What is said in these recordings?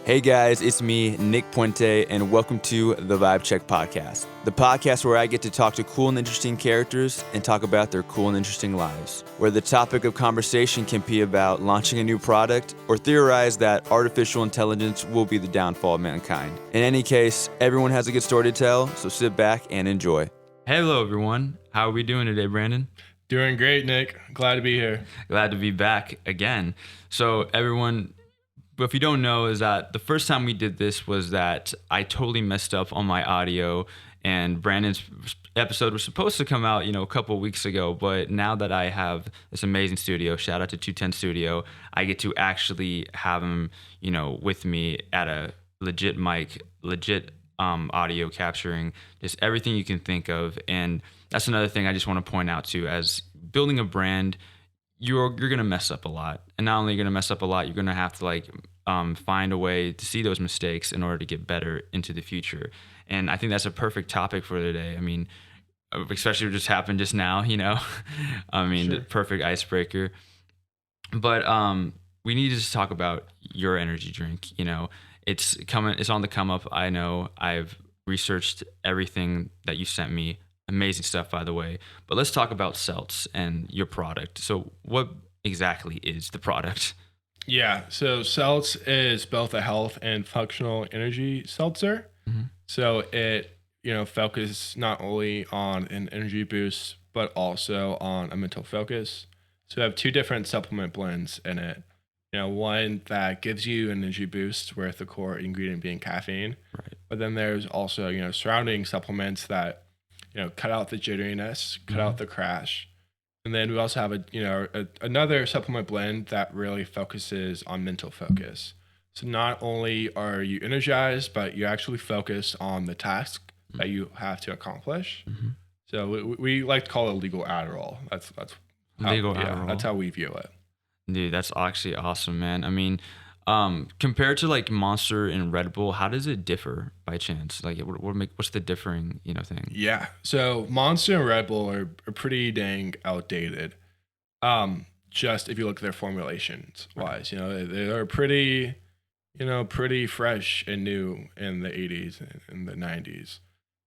Hey guys, it's me, Nick Puente, and welcome to the Vibe Check Podcast. The podcast where I get to talk to cool and interesting characters and talk about their cool and interesting lives. Where the topic of conversation can be about launching a new product or theorize that artificial intelligence will be the downfall of mankind. In any case, everyone has a good story to tell, so sit back and enjoy. Hello everyone, how are we doing today, Brandon? Doing great, Nick. Glad to be here. Glad to be back again. So everyone, if you don't know, is that the first time we did this was that I totally messed up on my audio, and Brandon's episode was supposed to come out, a couple of weeks ago, but now that I have this amazing studio, shout out to 210 Studio, I get to actually have him, with me at a legit mic, legit audio capturing just everything you can think of. And that's another thing I just want to point out too, as building a brand, you're going to mess up a lot. And not only are you going to mess up a lot, you're going to have to find a way to see those mistakes in order to get better into the future. And I think that's a perfect topic for today. I mean, especially what just happened just now, Sure. The perfect icebreaker. But we need to just talk about your energy drink. It's on the come up. I know I've researched everything that you sent me. Amazing stuff, by the way. But let's talk about SELTZ and your product. So what exactly is the product? Yeah, so SELTZ is both a health and functional energy seltzer. Mm-hmm. So it, focuses not only on an energy boost, but also on a mental focus. So we have two different supplement blends in it. One that gives you an energy boost with the core ingredient being caffeine. Right. But then there's also, surrounding supplements that cut out the jitteriness, cut out the crash. And then we also have another supplement blend that really focuses on mental focus. So not only are you energized, but you actually focus on the task that you have to accomplish. Mm-hmm. So we like to call it legal Adderall. That's Adderall. That's how we view it. Dude, that's actually awesome, man. I mean, compared to like Monster and Red Bull, how does it differ by chance? Like, what's the differing, thing? Yeah. So Monster and Red Bull are pretty dang outdated. Just if you look at their formulations wise, they're pretty fresh and new in the 80s and the 90s.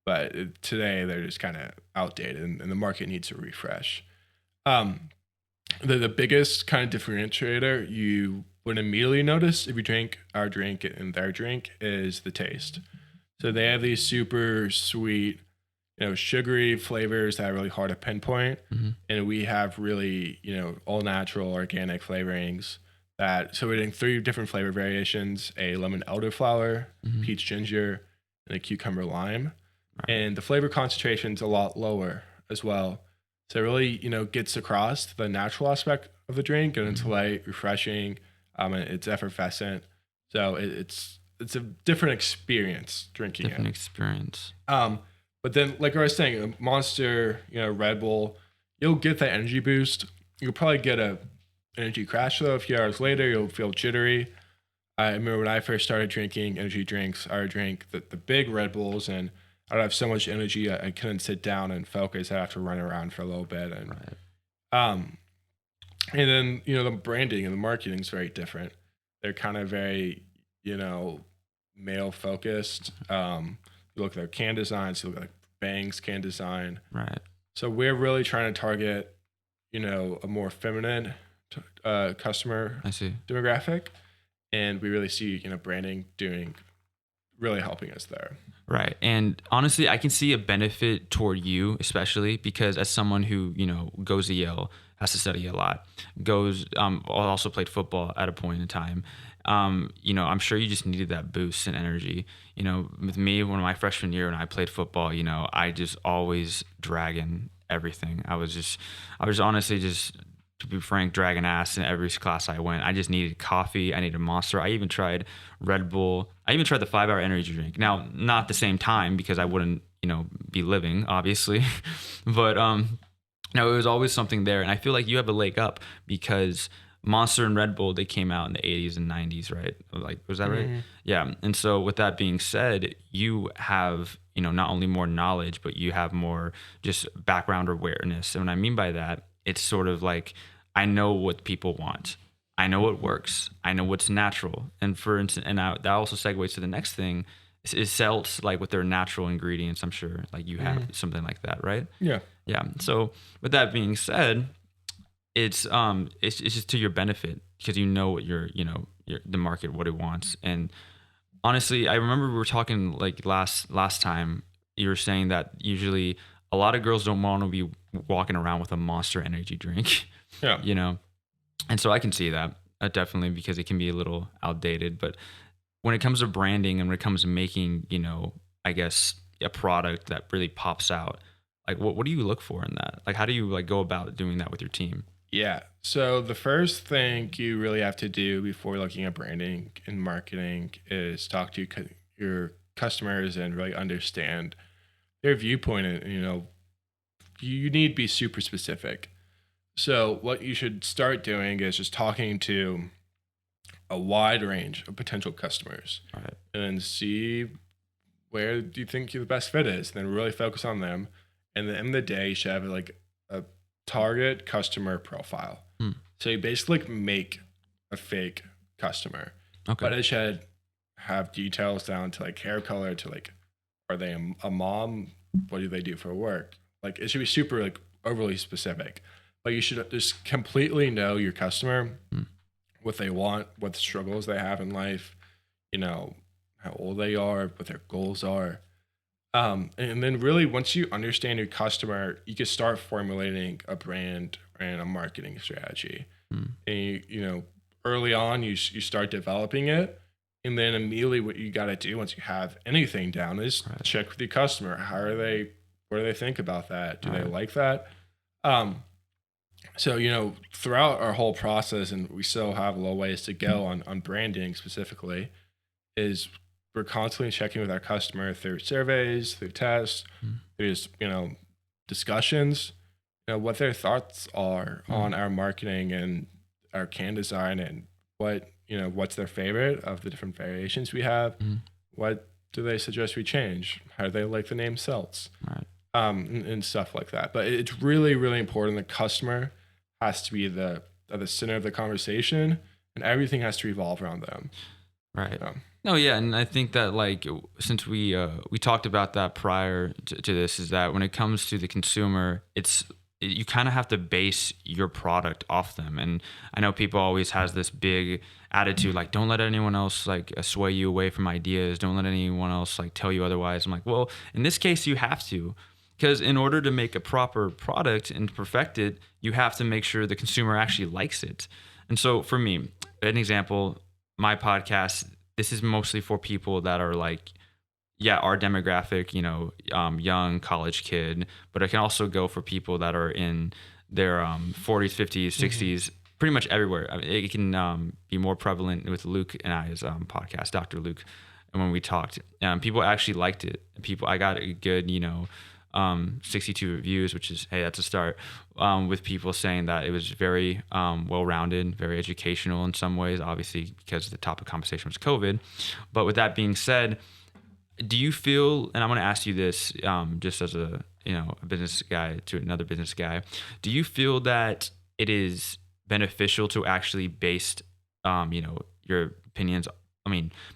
But today they're just kind of outdated and the market needs a refresh. The biggest kind of differentiator you would immediately notice if you drink our drink and their drink is the taste. So they have these super sweet, sugary flavors that are really hard to pinpoint. Mm-hmm. And we have really, all natural organic flavorings so we're doing 3 different flavor variations: a lemon elderflower, mm-hmm. peach ginger, and a cucumber lime. Right. And the flavor concentration's a lot lower as well. So it really, gets across the natural aspect of the drink, and it's light, refreshing, and it's effervescent. So it's a different experience drinking it. Different experience. But then, like I was saying, Monster, Red Bull, you'll get that energy boost. You'll probably get a energy crash though. A few hours later, you'll feel jittery. I remember when I first started drinking energy drinks, I would drink the big Red Bulls, and I'd have so much energy I couldn't sit down and focus. I'd have to run around for a little bit. And and then, the branding and the marketing is very different. They're kind of very, male focused. You look at their can designs, you look at like Bang's can design. Right. So we're really trying to target, a more feminine customer demographic. And we really see, branding really helping us there. Right. And honestly, I can see a benefit toward you, especially because as someone who, goes to Yale, has to study a lot, also played football at a point in time. I'm sure you just needed that boost in energy. With me, when my freshman year when I played football, I just always dragging everything. I was honestly just, to be frank, dragging ass in every class I went. I just needed coffee. I needed Monster. I even tried Red Bull. I even tried the 5-hour energy drink. Now, not at the same time because I wouldn't, be living, obviously. But no, it was always something there. And I feel like you have a leg up because Monster and Red Bull, they came out in the 80s and 90s, right? Like, was that right? Yeah. And so with that being said, you have, not only more knowledge, but you have more just background awareness. And what I mean by that, it's sort of like, I know what people want. I know what works. I know what's natural. And for instance, that also segues to the next thing is SELTZ, like with their natural ingredients. I'm sure like you have something like that, right? Yeah. Yeah. So with that being said, it's just to your benefit because you know what the market, what it wants. And honestly, I remember we were talking like last time. You were saying that usually a lot of girls don't want to be walking around with a Monster energy drink. Yeah. And so I can see that definitely because it can be a little outdated. But when it comes to branding and when it comes to making, I guess a product that really pops out, like what do you look for in that? Like how do you like go about doing that with your team? Yeah. So the first thing you really have to do before looking at branding and marketing is talk to your customers and really understand their viewpoint. And, you need to be super specific. So what you should start doing is just talking to a wide range of potential customers, Right. and see where do you think the best fit is. Then really focus on them. And at the end of the day, you should have like a target customer profile. So you basically make a fake customer, but it should have details down to like hair color, to like, are they a mom? What do they do for work? Like it should be super like overly specific, but you should just completely know your customer, what they want, what struggles they have in life, how old they are, what their goals are. And then really once you understand your customer, you can start formulating a brand and a marketing strategy. And early on you start developing it, and then immediately what you got to do once you have anything down is check with your customer. What do they think about that? Do they like that? So throughout our whole process, and we still have a little ways to go on branding specifically, is we're constantly checking with our customer through surveys, through tests, through discussions, what their thoughts are on our marketing and our can design, and what's their favorite of the different variations we have. What do they suggest we change? How do they like the name SELTZ? Right. And stuff like that. But it's really, really important. The customer has to be at the center of the conversation, and everything has to revolve around them. Right. No, yeah, and I think that like since we talked about that prior to this, is that when it comes to the consumer, you kind of have to base your product off them. And I know people always has this big attitude like, don't let anyone else like sway you away from ideas. Don't let anyone else like tell you otherwise. I'm like, well, in this case, you have to. Because in order to make a proper product and perfect it, you have to make sure the consumer actually likes it. And so for me, an example, my podcast, this is mostly for people that are like, our demographic, young college kid, but it can also go for people that are in their 40s, 50s, 60s, pretty much everywhere. I mean, it can be more prevalent with Luke and I's podcast, Dr. Luke. And when we talked, people actually liked it. I got a good, 62 reviews, which is, hey, that's a start, with people saying that it was very well-rounded, very educational in some ways, obviously because the topic of conversation was COVID. But with that being said, do you feel, and I'm going to ask you this just as a business guy to another business guy, do you feel that it is beneficial to actually base your opinions,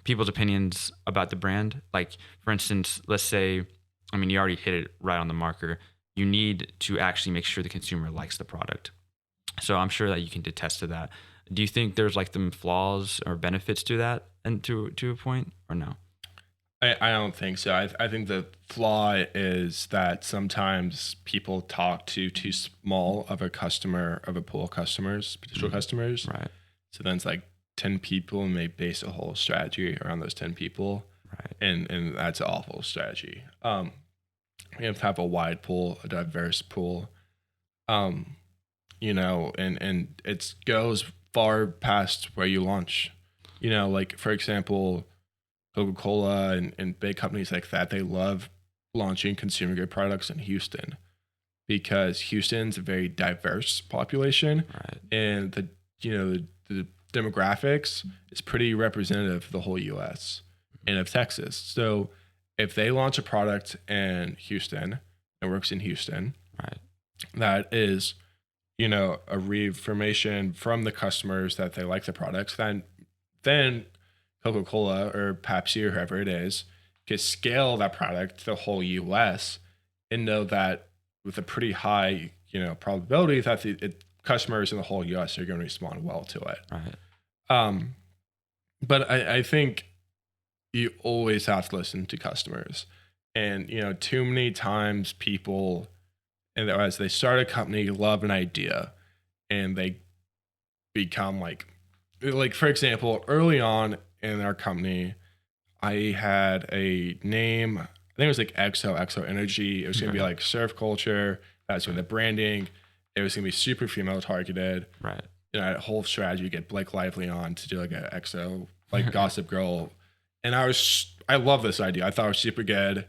people's opinions about the brand? Like, for instance, let's say, you already hit it right on the marker. You need to actually make sure the consumer likes the product. So I'm sure that you can attest to that. Do you think there's like some flaws or benefits to that, and to a point, or no? I don't think so. I think the flaw is that sometimes people talk to too small of a pool of customers, potential customers. Right. So then it's like 10 people, and they base a whole strategy around those 10 people. Right. And that's an awful strategy. We have to have a wide pool, a diverse pool, and it goes far past where you launch. Like for example, Coca-Cola and big companies like that, they love launching consumer good products in Houston because Houston's a very diverse population, Right. and the demographics is pretty representative of the whole U.S. and of Texas. So if they launch a product in Houston and works in Houston, Right. that is a reaffirmation from the customers that they like the products, then Coca-Cola or Pepsi or whoever it is can scale that product to the whole US and know that with a pretty high, probability that customers in the whole US are going to respond well to it. Right. But I think you always have to listen to customers. And, too many times people, and as they start a company, love an idea and they become like, for example, early on in our company, I had a name, I think it was like XO Energy. It was going to be like surf culture. That was going to be the branding. It was going to be super female targeted. Right. A whole strategy, get Blake Lively on to do like an XO, like Gossip Girl. And I love this idea. I thought it was super good.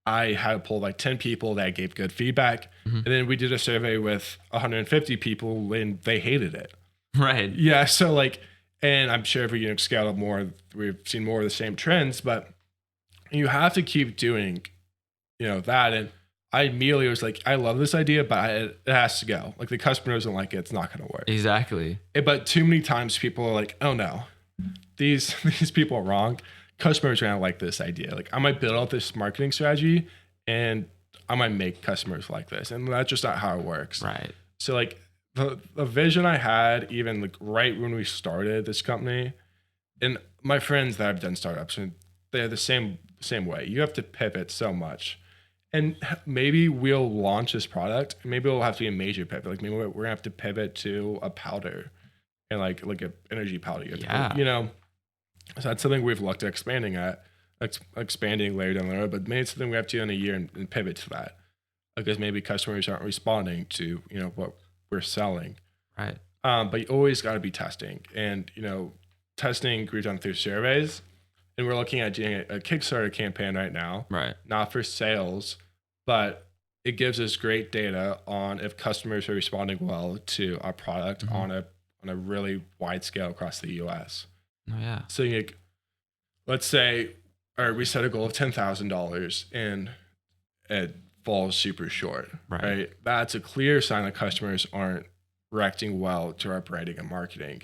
I had pulled like 10 people that gave good feedback. And then we did a survey with 150 people and they hated it. Right. Yeah. So and I'm sure if we scale up more, we've seen more of the same trends, but you have to keep doing, that. And I immediately was like, I love this idea, but it has to go. Like the customer doesn't like it. It's not going to work. Exactly. But too many times people are like, oh no, these people are wrong. Customers are going to like this idea. Like I might build out this marketing strategy and I might make customers like this. And that's just not how it works. Right. So the vision I had, even right when we started this company, and my friends that have done startups, and they're the same way. You have to pivot so much. And maybe we'll launch this product. Maybe it'll have to be a major pivot. Like maybe we're gonna have to pivot to a powder, and like an energy powder. So that's something we've looked at expanding later down the road. But maybe it's something we have to do in a year and pivot to that, because maybe customers aren't responding to what we're selling. Right. But you always got to be testing, and testing we've done through surveys. And we're looking at doing a Kickstarter campaign right now, Right. Not for sales, but it gives us great data on if customers are responding well to our product on a really wide scale across the U.S. Oh yeah. So let's say, we set a goal of $10,000 and it falls super short, right? That's a clear sign that customers aren't reacting well to our branding and marketing.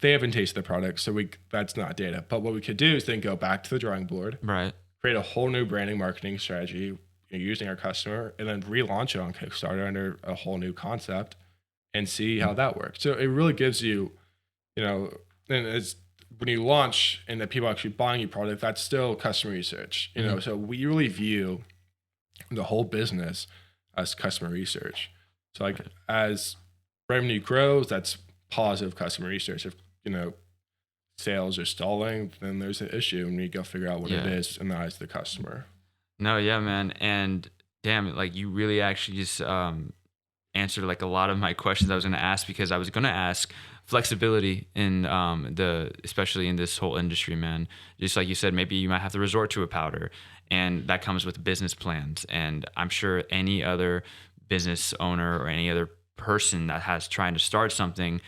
They haven't tasted the product, so that's not data. But what we could do is then go back to the drawing board, Right. create a whole new branding marketing strategy using our customer, and then relaunch it on Kickstarter under a whole new concept and see how that works. So it really gives you, and it's when you launch and the people actually buying your product, that's still customer research. So we really view the whole business as customer research. So as revenue grows, that's positive customer research. If sales are stalling, then there's an issue and you go figure out what it is in the eyes of the customer. No, yeah, man. And damn it, like you really actually just answered like a lot of my questions I was going to ask, because I was going to ask flexibility in especially in this whole industry, man. Just like you said, maybe you might have to resort to a powder, and that comes with business plans. And I'm sure any other business owner or any other person that has trying to start something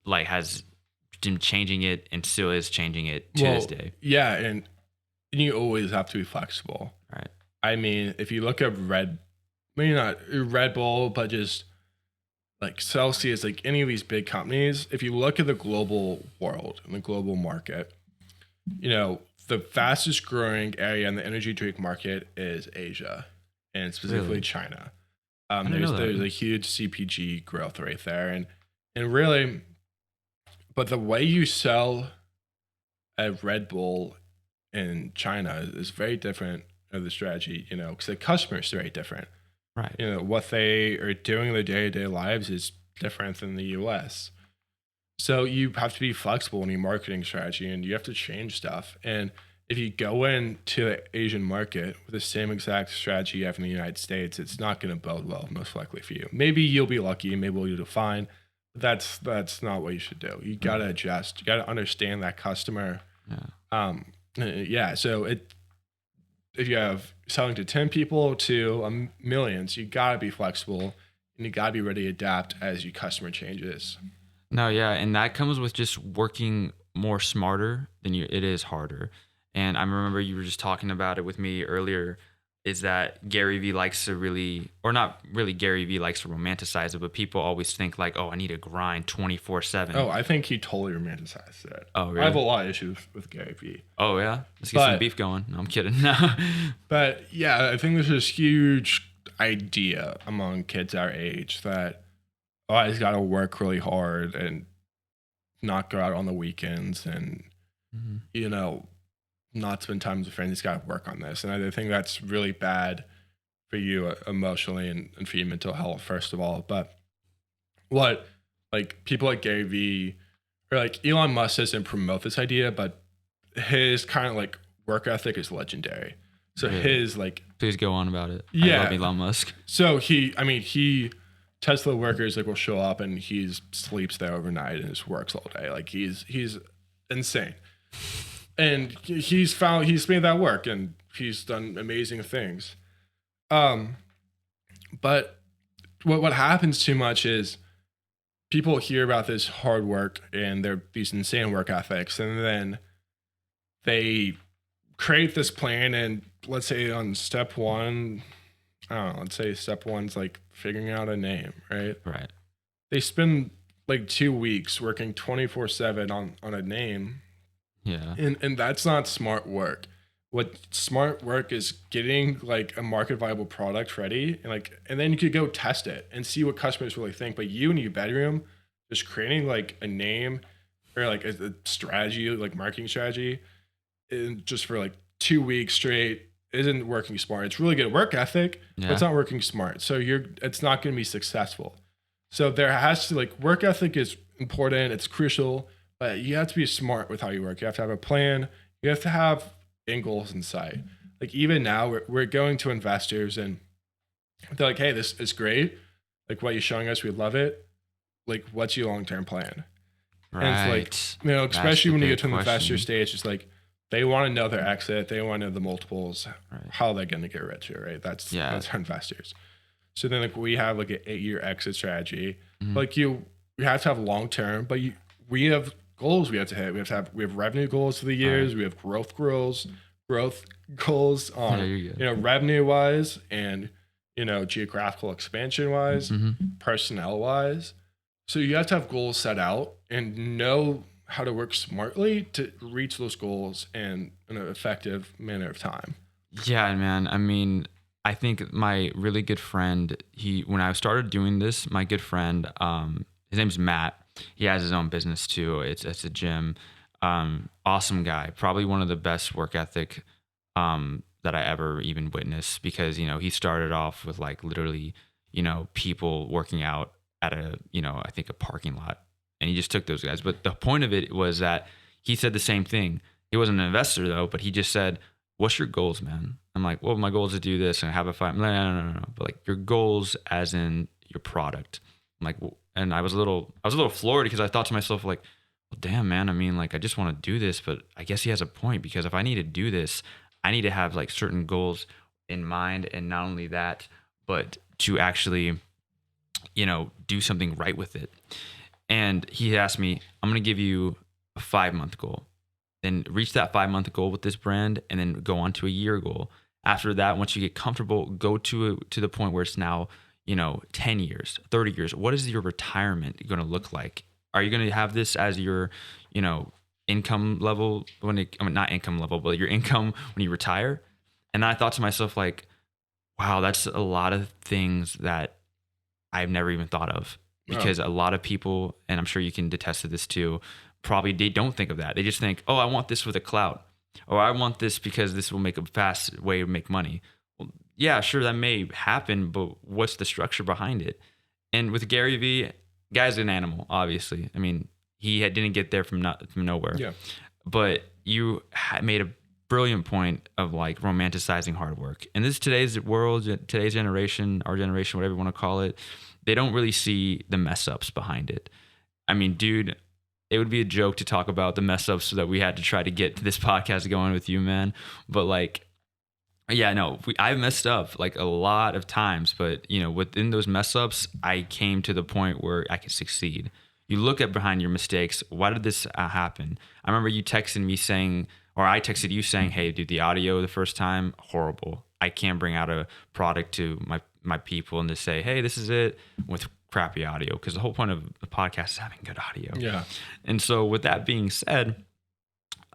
has been changing it and still is changing it to this day. Yeah, and you always have to be flexible. Right. I mean, if you look at maybe not Red Bull, but just like Celsius, like any of these big companies, if you look at the global world and the global market, the fastest growing area in the energy drink market is Asia, and specifically China. There's a huge CPG growth rate there, and really, but the way you sell a Red Bull in China is very different of the strategy, because the customer is very different. Right. What they are doing in their day-to-day lives is different than the US. So you have to be flexible in your marketing strategy, and you have to change stuff. And if you go into the Asian market with the same exact strategy you have in the United States, it's not going to bode well, most likely for you. Maybe you'll be lucky, maybe you'll do fine. But that's not what you should do. You got to adjust. You got to understand that customer. So if you have selling to 10 people to millions, you got to be flexible, and you got to be ready to adapt as your customer changes. No, yeah. And that comes with just working more smarter than it is harder. And I remember you were just talking about it with me earlier is that Gary Vee likes to really, or not really Gary Vee likes to romanticize it, but people always think like, oh, I need to grind 24/7. Oh, I think he totally romanticized it. Oh, really? I have a lot of issues with Gary Vee. Oh, yeah? Let's get some beef going. No, I'm kidding. No. But yeah, I think there's this huge idea among kids our age that, oh, I just got to work really hard and not go out on the weekends and, you know, not spend time with friends. He's got to work on this. And I think that's really bad for you emotionally and for your mental health, first of all. But what, like, people like Gary Vee or like Elon Musk doesn't promote this idea, but his kind of like work ethic is legendary. So his like, please go on about it. Yeah. I love Elon Musk. So he Tesla workers like will show up and he sleeps there overnight and just works all day. Like he's insane. And he's made that work and he's done amazing things. But what happens too much is people hear about this hard work and these insane work ethics, and then they create this plan, and let's say on step one, I don't know, let's say step one's like figuring out a name, right? Right. They spend like 2 weeks working 24/7 on a name. Yeah. And that's not smart work. What smart work is getting like a market viable product ready and then you could go test it and see what customers really think. But you in your bedroom just creating like a name or like a strategy, like marketing strategy, and just for like 2 weeks straight isn't working smart. It's really good work ethic, but it's not working smart. So it's not going to be successful. So there has to like work ethic is important. It's crucial. But you have to be smart with how you work. You have to have a plan. You have to have end goals in sight. Like even now, we're going to investors and they're like, "Hey, this is great. Like what you're showing us, we love it. Like, what's your long-term plan?" Right. And it's like, especially when you get to the investor stage, it's like they want to know their exit. They want to know the multiples, how they're going to get richer. Right? That's our investors. So then like we have like an 8-year exit strategy. Like we have to have long-term, but we have goals we have to hit. We have revenue goals for the years. We have growth goals on revenue wise and geographical expansion wise, personnel wise. So you have to have goals set out and know how to work smartly to reach those goals in an effective manner of time. Yeah, man. I mean, I think my really good friend, when I started doing this, my good friend, his name's Matt. He has his own business too. It's a gym. Awesome guy. Probably one of the best work ethic that I ever even witnessed, because he started off with like literally people working out at I think a parking lot, and he just took those guys. But the point of it was that he said the same thing. He wasn't an investor though, but he just said, "What's your goals, man?" I'm like, "Well, my goal is to do this and have a fight." No. But like your goals, as in your product. I'm like, and I was a little floored because I thought to myself like, well, damn, man. I mean, like I just want to do this, but I guess he has a point, because if I need to do this, I need to have like certain goals in mind, and not only that, but to actually, do something right with it. And he asked me, "I'm gonna give you a 5-month goal. Then reach that 5-month goal with this brand, and then go on to a year goal. After that, once you get comfortable, go to the point where it's now, 10 years, 30 years. What is your retirement going to look like? Are you going to have this as your, income level not income level, but your income when you retire?" And I thought to myself like, wow, that's a lot of things that I've never even thought of, because a lot of people, and I'm sure you can attest to this too, probably they don't think of that. They just think, oh, I want this for the clout, or I want this because this will make a fast way to make money. Well, yeah, sure, that may happen, but what's the structure behind it? And with Gary Vee, guy's an animal, obviously. I mean, he didn't get there from nowhere. Yeah. But you made a brilliant point of like romanticizing hard work. And this today's world, today's generation, our generation, whatever you want to call it, they don't really see the mess ups behind it. I mean, dude, it would be a joke to talk about the mess ups that we had to try to get this podcast going with you, man. But like, yeah, no, I messed up like a lot of times, but within those mess ups, I came to the point where I could succeed. You look at behind your mistakes. Why did this happen? I remember you texting me saying or I texted you saying, hey, dude, the audio the first time, horrible. I can't bring out a product to my people and to say, hey, this is it with crappy audio, because the whole point of the podcast is having good audio. Yeah. And so with that being said,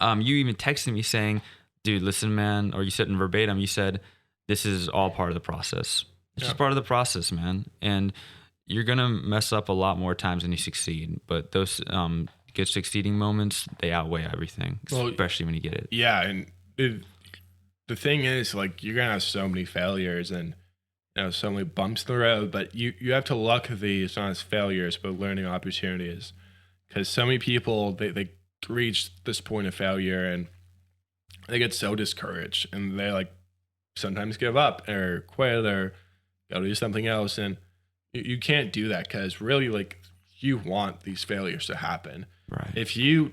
you even texted me saying, dude, listen, man, or you said in verbatim, you said, this is all part of the process. It's just part of the process, man. And you're going to mess up a lot more times than you succeed. But those good succeeding moments, they outweigh everything, especially when you get it. Yeah. And the thing is, like, you're going to have so many failures and, you know, so many bumps in the road, but you have to look at these not as failures, but learning opportunities. Because so many people, they reach this point of failure and they get so discouraged and they like sometimes give up or quit or go do something else. And you can't do that, because really, like, you want these failures to happen. Right. If you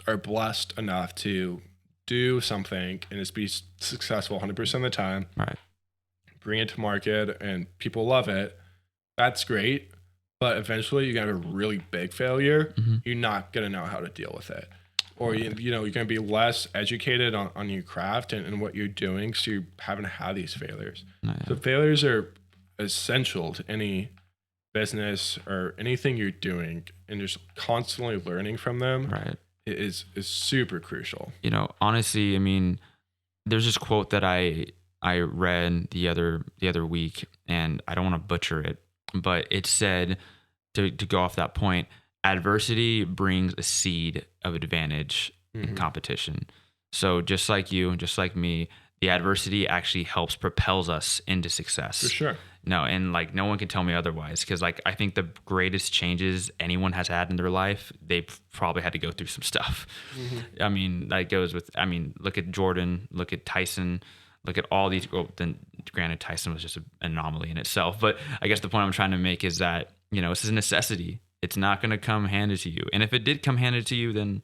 are blessed enough to do something and it's be successful 100% of the time, right, bring it to market and people love it, that's great. But eventually you're going to have a really big failure. You're not going to know how to deal with it. Or, you know, you're going to be less educated on your craft and what you're doing. So you're having to have these failures. So failures are essential to any business or anything you're doing. And just constantly learning from them is super crucial. You know, honestly, I mean, there's this quote that I read the other week, and I don't want to butcher it, but it said, to go off that point, adversity brings a seed of advantage in competition. So just like you, just like me, the adversity actually propels us into success. For sure. No, and like no one can tell me otherwise, because like I think the greatest changes anyone has had in their life, they probably had to go through some stuff. I mean, that goes with, I mean, look at Jordan, look at Tyson, look at all these. Well, then granted, Tyson was just an anomaly in itself. But I guess the point I'm trying to make is that, you know, this is a necessity. It's not going to come handed to you. And if it did come handed to you, then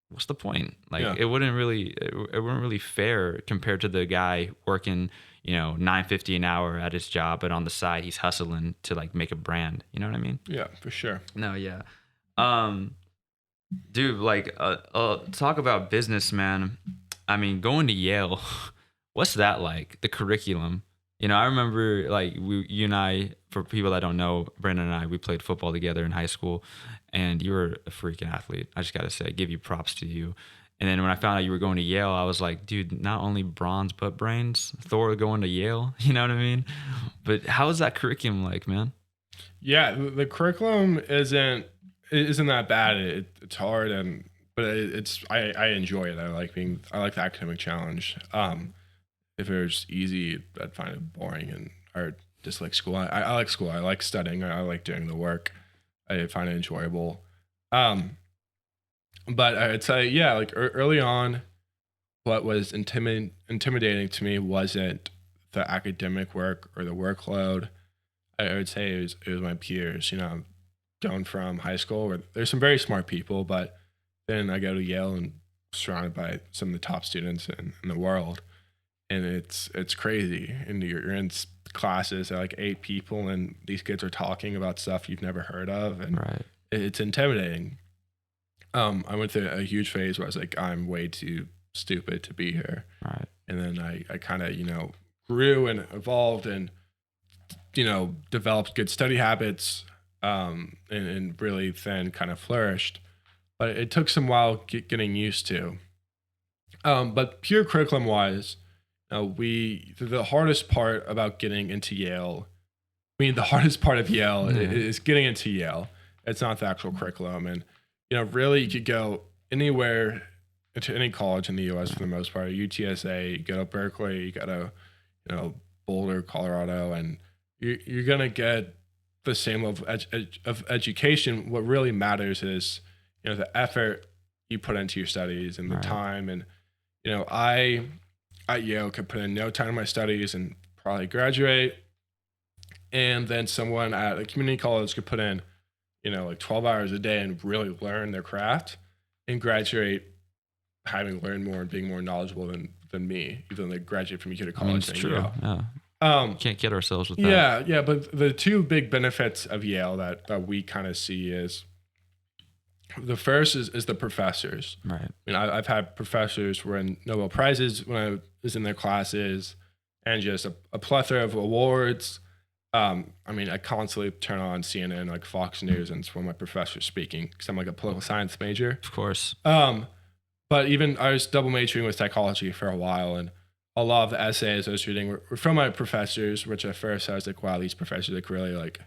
what's the point? Like, it wouldn't really fair compared to the guy working, you know, $9.50 an hour at his job, but on the side he's hustling to like make a brand. You know what I mean? Yeah, for sure. No, yeah. Dude, like, talk about business, man. I mean, going to Yale, what's that like? The curriculum. You know, I remember like you and I, for people that don't know, Brandon and I, we played football together in high school, and you were a freaking athlete. I just got to say, give you props to you. And then when I found out you were going to Yale, I was like, dude, not only bronze, but brains. Thor going to Yale. You know what I mean? But how is that curriculum like, man? Yeah, the curriculum isn't that bad. It's hard, but I enjoy it. I like the academic challenge. If it was easy, I'd find it boring or just like school. I like school. I like studying. I like doing the work. I find it enjoyable. But I'd say, yeah, like early on, what was intimidating to me wasn't the academic work or the workload. I would say it was my peers. You know, going from high school where there's some very smart people, but then I go to Yale and surrounded by some of the top students in the world. And it's crazy. And you're in classes at like 8 people, and these kids are talking about stuff you've never heard of, and it's intimidating. I went through a huge phase where I was like, I'm way too stupid to be here. Right. And then I kind of, you know, grew and evolved and, you know, developed good study habits, and really then kind of flourished. But it took some while getting used to. But pure curriculum wise, the hardest part about getting into Yale, the hardest part of Yale is getting into Yale. It's not the actual curriculum. And, you know, really you could go anywhere into any college in the U.S. for the most part. UTSA, you go to Berkeley, you go to, you know, Boulder, Colorado, and you're going to get the same level of education. What really matters is, you know, the effort you put into your studies and the time. And, you know, I at Yale could put in no time in my studies and probably graduate. And then someone at a community college could put in, you know, like 12 hours a day and really learn their craft and graduate having learned more and being more knowledgeable than me, even though they graduate from community college. It's true. Yeah. Can't kid ourselves with that. Yeah. But the two big benefits of Yale that we kind of see is The first is the professors. Right. I mean, I've had professors win Nobel Prizes when I was in their classes, and just a plethora of awards. I mean, I constantly turn on CNN, like Fox News, and it's one of my professors speaking because I'm like a political science major. Of course. But even I was double majoring with psychology for a while, and a lot of the essays I was reading were from my professors, which at first I was like, wow, these professors like really like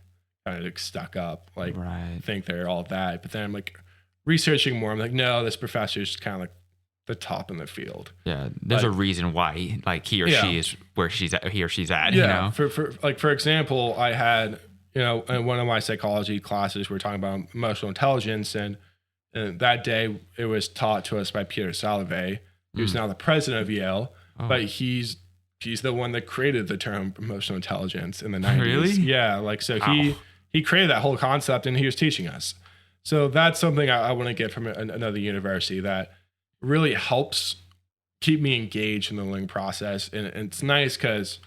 kind of like stuck up, like think they're all that. But then I'm like researching more. I'm like, no, this professor is kind of like the top in the field. Yeah, there's a reason why like he or she is where he or she's at. Yeah. You know? For example, I had, in one of my psychology classes, we were talking about emotional intelligence, and that day it was taught to us by Peter Salovey, who's now the president of Yale, but he's the one that created the term emotional intelligence in the 90s. Really? Yeah, like so he created that whole concept and he was teaching us. So that's something I want to get from another university that really helps keep me engaged in the learning process. And it's nice because,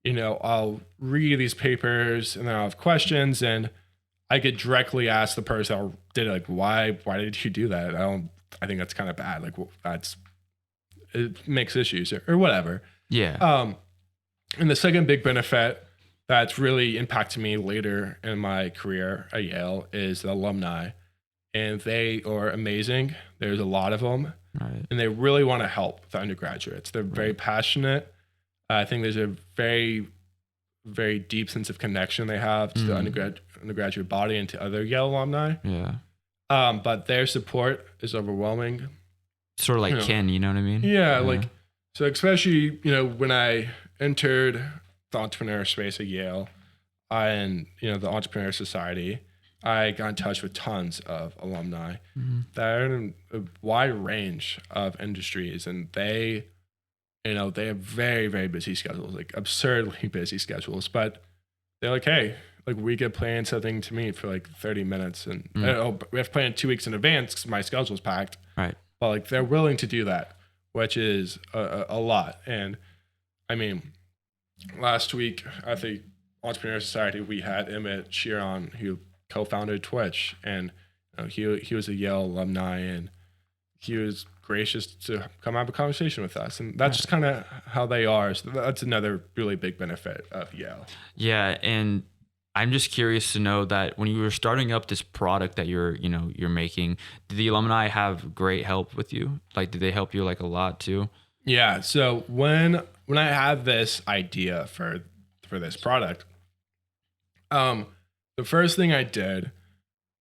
I'll read these papers and then I'll have questions and I could directly ask the person who did it, like, why did you do that? I think that's kind of bad. Like, it makes issues or whatever. Yeah. And the second big benefit that's really impacted me later in my career at Yale is the alumni. And they are amazing. There's a lot of them. Right. And they really want to help the undergraduates. They're very passionate. I think there's a very, very deep sense of connection they have to the undergraduate body and to other Yale alumni. Yeah. But their support is overwhelming. Sort of like Ken, you know what I mean? Yeah, like, so especially, when I entered the entrepreneur space at Yale and, the Entrepreneur Society, I got in touch with tons of alumni that are in a wide range of industries, and they have very, very busy schedules, like absurdly busy schedules, but they're like, hey, like we could plan something to meet for like 30 minutes and we have to plan 2 weeks in advance because my schedule's packed. Right. But like they're willing to do that, which is a lot. And I mean, last week at the Entrepreneur Society, we had Emmett Sheeran, who co-founded Twitch, and he was a Yale alumni, and he was gracious to come have a conversation with us, and that's just kind of how they are. So that's another really big benefit of Yale. Yeah, and I'm just curious to know that when you were starting up this product that you're making, did the alumni have great help with you? Like, did they help you like a lot too? Yeah. So when I had this idea for this product, the first thing I did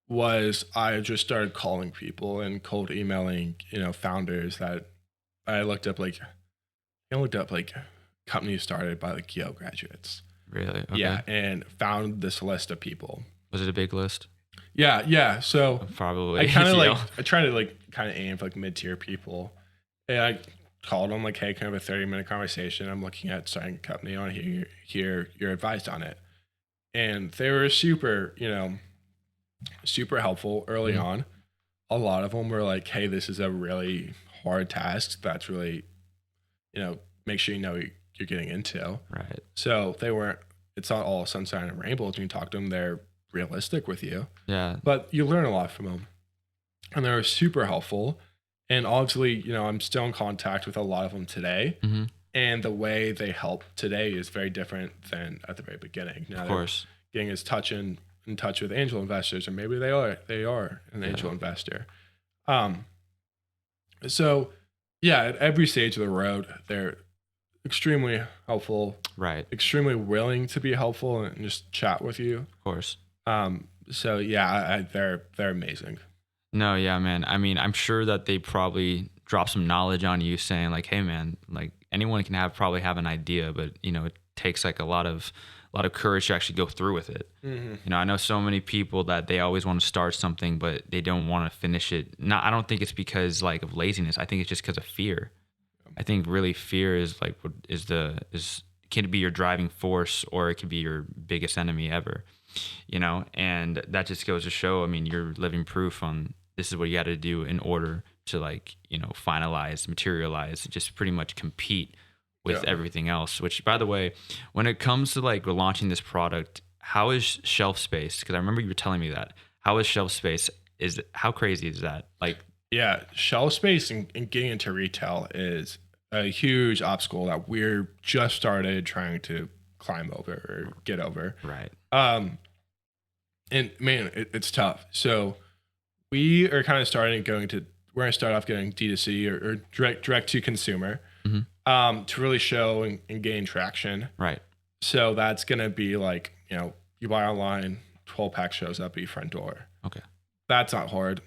was I just started calling people and cold emailing, founders that I looked up like companies started by like Yale graduates. Really? Okay. Yeah, and found this list of people. Was it a big list? Yeah. So probably. I kind of I try to kind of aim for like mid-tier people. And I called them like, hey, kind of a 30-minute conversation. I'm looking at starting a company. I want to hear your advice on it. And they were super helpful early on. A lot of them were like, hey, this is a really hard task. That's really, make sure you're getting into. Right. So it's not all sunshine and rainbows when you talk to them. They're realistic with you. Yeah. But you learn a lot from them. And they were super helpful. And obviously, I'm still in contact with a lot of them today. Mm-hmm. And the way they help today is very different than at the very beginning. Now, of course. Getting in touch with angel investors, or maybe they are an angel investor. So yeah, at every stage of the road, they're extremely helpful, right? Extremely willing to be helpful and just chat with you. Of course. So yeah, they're amazing. No, yeah, man. I mean, I'm sure that they probably drop some knowledge on you saying like, hey man, like anyone can probably have an idea, but it takes like a lot of courage to actually go through with it. Mm-hmm. I know so many people that they always want to start something, but they don't want to finish it. I don't think it's because like of laziness. I think it's just because of fear. I think really fear is like can be your driving force, or it could be your biggest enemy ever. And that just goes to show. I mean, you're living proof on this is what you got to do in order to like finalize, materialize, just pretty much compete with everything else. Which, by the way, when it comes to like launching this product, how is shelf space? Because I remember you were telling me that. How is shelf space? how crazy is that? Like, Yeah, shelf space and getting into retail is a huge obstacle that we're just started trying to climb over or get over. right. And man, it's tough. So we are kind of we're going to start off getting D2C or direct to consumer to really show and gain traction. Right. So that's going to be like, you buy online, 12-pack shows up at your front door. Okay. That's not hard.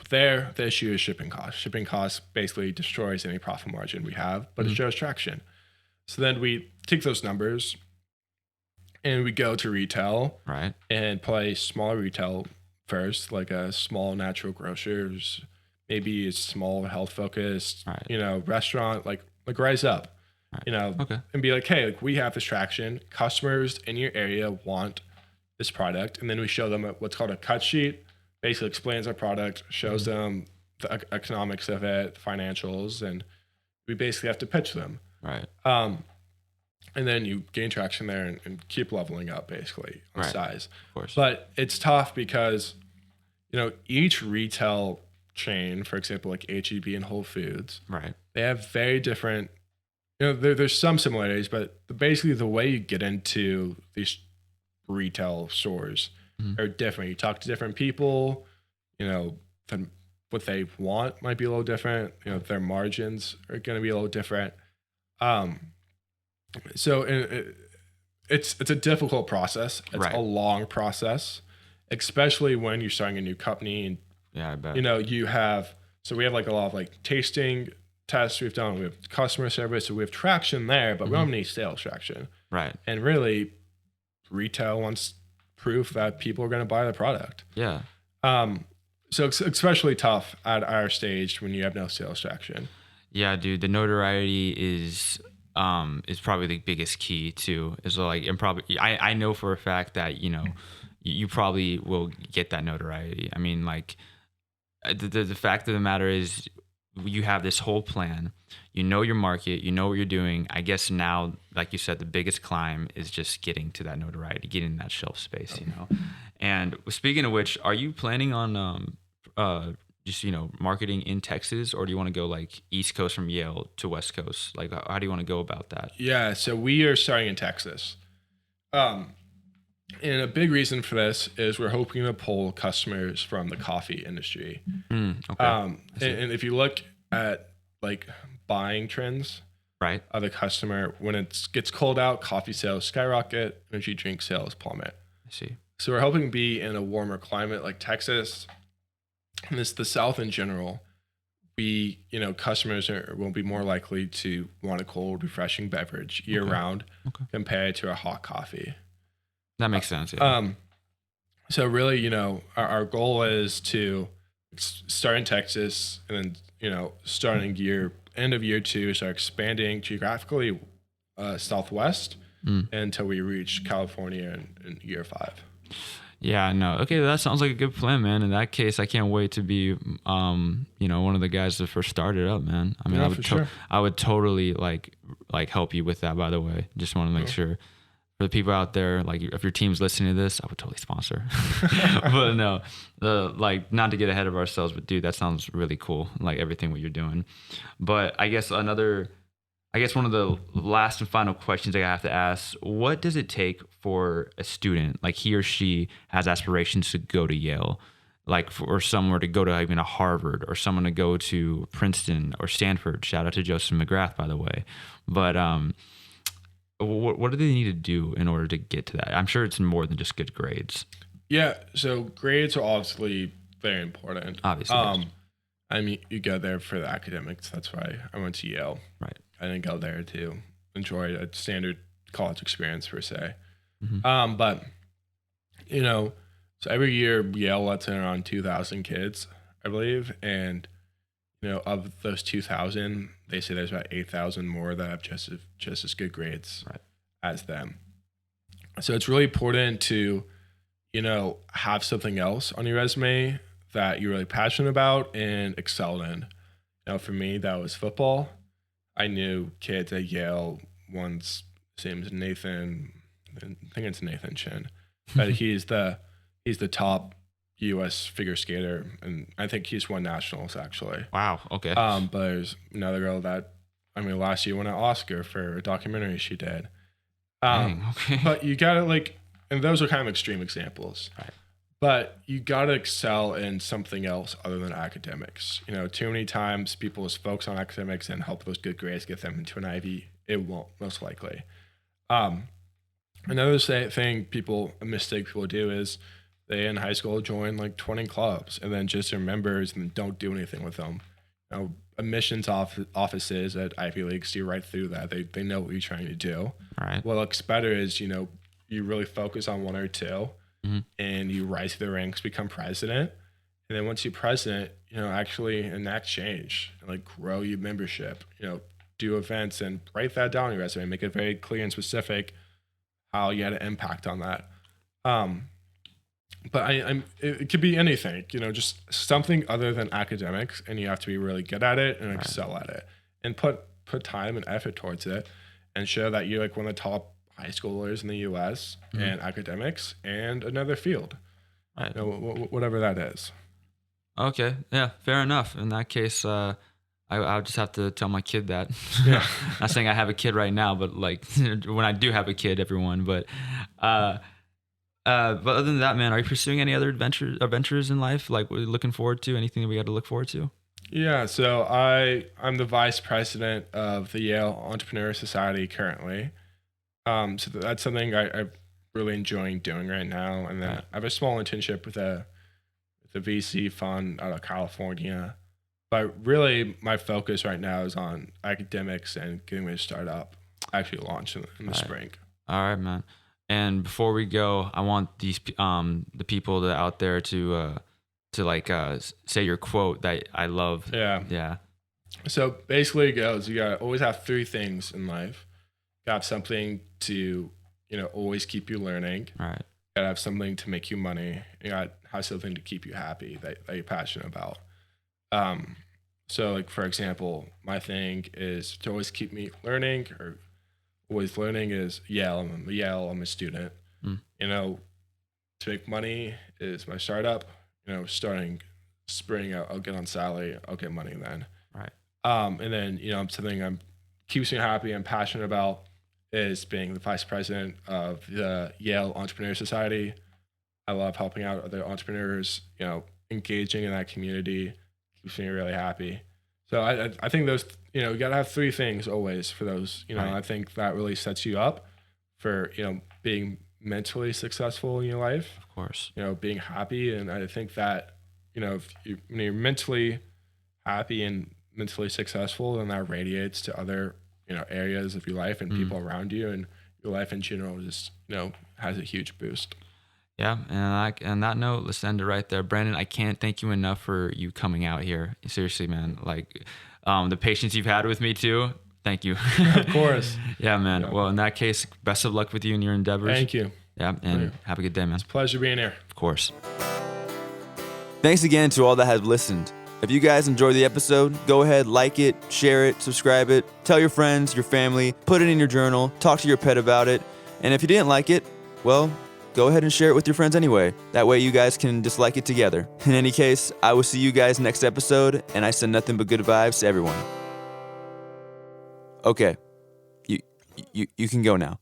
The issue is shipping costs. Shipping costs basically destroys any profit margin we have, but it shows traction. So then we take those numbers and we go to retail, right, and play smaller retail first, like a small natural grocers, maybe a small health focused, right, restaurant, like rise up, right. Okay. and be like, hey, like we have this traction. Customers in your area want this product, and then we show them what's called a cut sheet. Basically explains our product, shows them the economics of it, the financials, and we basically have to pitch them. Right. And then you gain traction there and keep leveling up basically on size. Of course. But it's tough because, each retail chain, for example, like H-E-B and Whole Foods, right, they have very different, there's some similarities, but basically the way you get into these retail stores are different. You talk to different people, then what they want might be a little different. Their margins are going to be a little different. So it's a difficult process. It's a long process, especially when you're starting a new company. And, yeah, I bet. we have like a lot of like tasting tests we've done. We have customer service, so we have traction there, but we don't have any sales traction. Right. And really, retail wants proof that people are going to buy the product. Yeah. So it's especially tough at our stage when you have no sales traction. Yeah, dude. The notoriety is probably the biggest key too. Is like, and probably I know for a fact that you probably will get that notoriety. I mean, like the fact of the matter is, you have this whole plan. You know your market. You know what you're doing. I guess now, like you said, the biggest climb is just getting to that notoriety, getting that shelf space. And speaking of which, are you planning on just marketing in Texas, or do you want to go like East Coast from Yale to West Coast? Like, how do you want to go about that? Yeah, so we are starting in Texas. And a big reason for this is we're hoping to pull customers from the coffee industry. Okay. And if you look at like buying trends of the customer, when it gets cold out, coffee sales skyrocket, energy drink sales plummet. I see. So we're hoping to be in a warmer climate like Texas, and the South in general. Customers will be more likely to want a cold, refreshing beverage year round compared to a hot coffee. That makes sense. Yeah. So really, our goal is to start in Texas, and then, starting end of year 2, start expanding geographically Southwest until we reach California in year 5. Yeah, no. Okay, that sounds like a good plan, man. In that case, I can't wait to be, one of the guys that first started up, man. I mean, I would totally like help you with that. By the way, just want to make sure. For the people out there, like if your team's listening to this, I would totally sponsor. But no, not to get ahead of ourselves, but dude, that sounds really cool. Like everything what you're doing. But I guess one of the last and final questions I have to ask: what does it take for a student, like he or she has aspirations to go to Yale, like for someone to go to even a Harvard, or someone to go to Princeton or Stanford? Shout out to Joseph McGrath, by the way. But what do they need to do in order to get to that? I'm sure it's more than just good grades. Yeah, so grades are obviously very important. Obviously. I mean, you go there for the academics. That's why I went to Yale. Right. I didn't go there to enjoy a standard college experience per se. But, so every year Yale lets in around 2,000 kids, I believe. And, of those 2,000, they say there's about 8,000 more that have just as good grades as them. So it's really important to, have something else on your resume that you're really passionate about and excel in. For me, that was football. I knew kids at Yale. One's same as Nathan. I think it's Nathan Chin. But he's the top U.S. figure skater, and I think he's won nationals actually. Wow. Okay. But there's another girl that, last year won an Oscar for a documentary she did. Dang, okay. But you gotta and those are kind of extreme examples. Right. But you gotta excel in something else other than academics. Too many times people just focus on academics and help those good grades get them into an Ivy. It won't, most likely. Another a mistake people do is they in high school join 20 clubs and then just are members and don't do anything with them. Admissions offices at Ivy League see right through that. They know what you're trying to do. Right. What looks better is, you really focus on one or two Mm-hmm. and you rise through the ranks, become president. And then once you're president, actually enact change and grow your membership, do events and write that down on your resume, make it very clear and specific how you had an impact on that. But it could be anything, just something other than academics, and you have to be really good at it and excel at it, and put time and effort towards it, and show that you're one of the top high schoolers in the U.S. in academics and another field, Right. Whatever that is. Okay. Yeah. Fair enough. In that case, I'll just have to tell my kid that. Yeah. Not saying I have a kid right now, but when I do have a kid, everyone. But other than that, man, are you pursuing any other adventures in life? What are you looking forward to? Anything that we got to look forward to? Yeah. So I'm the vice president of the Yale Entrepreneurial Society currently. So that's something I'm really enjoying doing right now. And then I have a small internship with a VC fund out of California. But really, my focus right now is on academics and getting my startup actually launched in the spring. All right, man. And before we go, I want these the people that out there to say your quote that I love. Yeah. Yeah. So basically, it goes: you gotta always have three things in life. You gotta have something to always keep you learning. Right. You gotta have something to make you money. You gotta have something to keep you happy that you're passionate about. So for example, my thing is to always keep me learning, or always learning is Yale. I'm a student. To make money is my startup. Starting spring, I'll get on salary, I'll get money then. Right. And then, something keeps me happy, I'm passionate about is being the vice president of the Yale Entrepreneurial Society. I love helping out other entrepreneurs, engaging in that community keeps me really happy. So I think those, you got to have three things always for those, Right. I think that really sets you up for, being mentally successful in your life, Of course. being happy. And I think that, when you're mentally happy and mentally successful, then that radiates to other, areas of your life and people around you, and your life in general just, has a huge boost. Yeah, and on that note, let's end it right there. Brandon, I can't thank you enough for you coming out here. Seriously, man. The patience you've had with me too. Thank you. Of course. Yeah, man. Yeah. Well, in that case, best of luck with you in your endeavors. Thank you. Yeah, and have a good day, man. Pleasure being here. Of course. Thanks again to all that have listened. If you guys enjoyed the episode, go ahead, like it, share it, subscribe it, tell your friends, your family, put it in your journal, talk to your pet about it. And if you didn't like it, well, go ahead and share it with your friends anyway. That way you guys can dislike it together. In any case, I will see you guys next episode, and I send nothing but good vibes to everyone. Okay, you can go now.